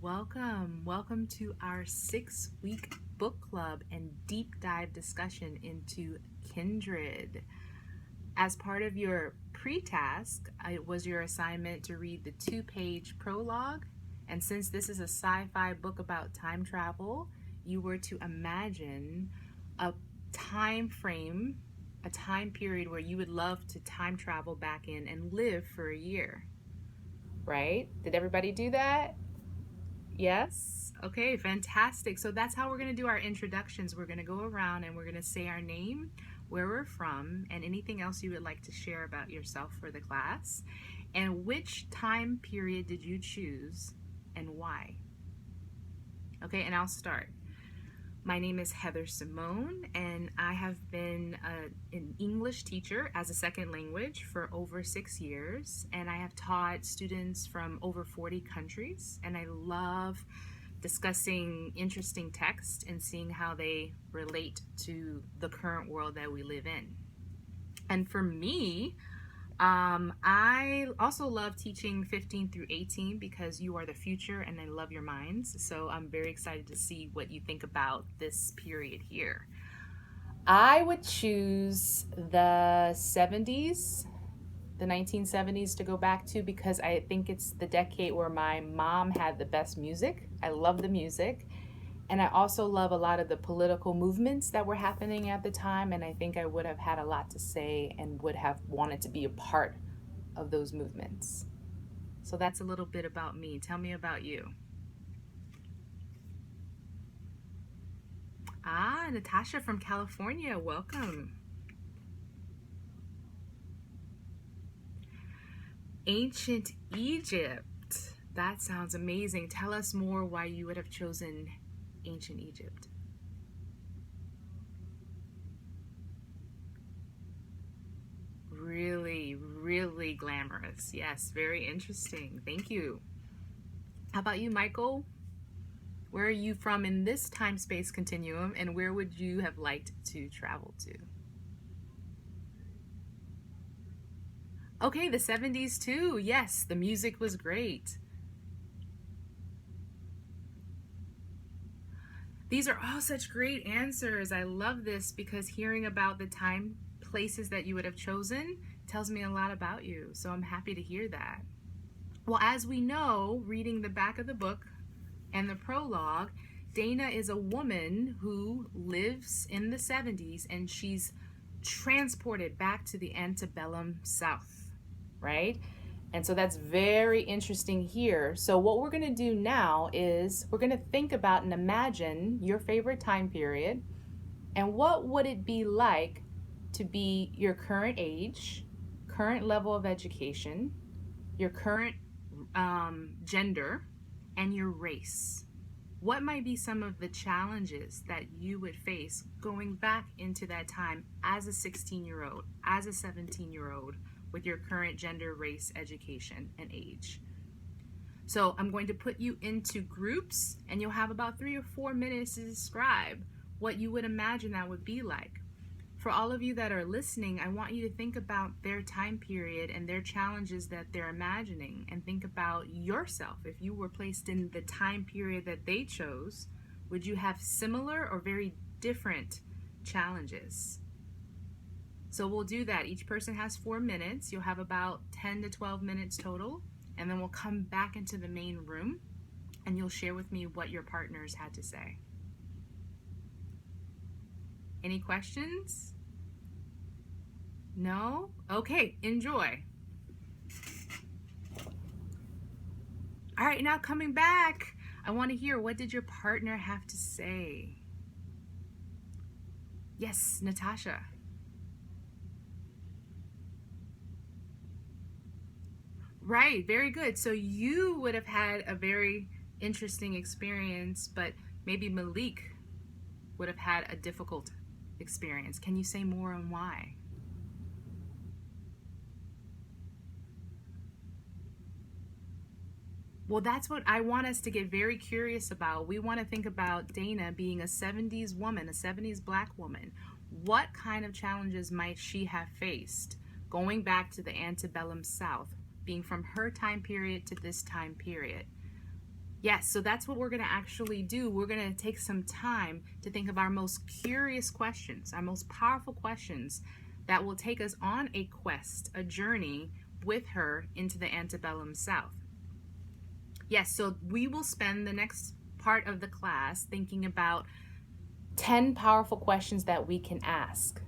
welcome. Welcome to our 6-week book club and deep dive discussion into Kindred. As part of your pre-task, it was your assignment to read the 2-page prologue. And since this is a sci-fi book about time travel, you were to imagine a time frame, a time period where you would love to time travel back in and live for a year. Right? Did everybody do that? Yes? Okay, fantastic. So that's how we're going to do our introductions. We're going to go around and we're going to say our name, where we're from, and anything else you would like to share about yourself for the class. And which time period did you choose and why? Okay, and I'll start. My name is Heather Symone, and I have been an English teacher as a second language for over 6 years, and I have taught students from over 40 countries, and I love discussing interesting texts and seeing how they relate to the current world that we live in. And for me, I also love teaching 15 through 18 because you are the future and I love your minds. So I'm very excited to see what you think about this period here. I would choose the 70s, the 1970s to go back to because I think it's the decade where my mom had the best music. I love the music. And I also love a lot of the political movements that were happening at the time, and I think I would have had a lot to say and would have wanted to be a part of those movements. So that's a little bit about me. Tell me about you. Natasha from California, welcome. Ancient Egypt. That sounds amazing. Tell us more why you would have chosen ancient Egypt. Really, really glamorous. Yes, very interesting. Thank you. How about you, Michael? Where are you from in this time-space continuum, and where would you have liked to travel to? Okay, the 70s too. Yes, the music was great. These are all such great answers. I love this because hearing about the time, places that you would have chosen tells me a lot about you. So I'm happy to hear that. Well, as we know, reading the back of the book and the prologue, Dana is a woman who lives in the 70s and she's transported back to the antebellum South, right? And so that's very interesting here. So what we're going to do now is we're going to think about and imagine your favorite time period and what would it be like to be your current age, current level of education, your current gender, and your race. What might be some of the challenges that you would face going back into that time as a 16-year-old, as a 17-year-old, with your current gender, race, education, and age? So I'm going to put you into groups, and you'll have about 3 or 4 minutes to describe what you would imagine that would be like. For all of you that are listening, I want you to think about their time period and their challenges that they're imagining, and think about yourself. If you were placed in the time period that they chose, would you have similar or very different challenges? So we'll do that. Each person has 4 minutes. You'll have about 10 to 12 minutes total. And then we'll come back into the main room and you'll share with me what your partners had to say. Any questions? No? Okay, enjoy. All right, now coming back, I want to hear, what did your partner have to say? Yes, Natasha. Right, very good. So you would have had a very interesting experience, but maybe Malik would have had a difficult experience. Can you say more on why? Well, that's what I want us to get very curious about. We want to think about Dana being a 70s woman, a 70s black woman. What kind of challenges might she have faced going back to the antebellum South, being from her time period to this time period? Yes, so that's what we're going to actually do. We're going to take some time to think of our most curious questions, our most powerful questions that will take us on a quest, a journey with her into the antebellum South. Yes, so we will spend the next part of the class thinking about 10 powerful questions that we can ask.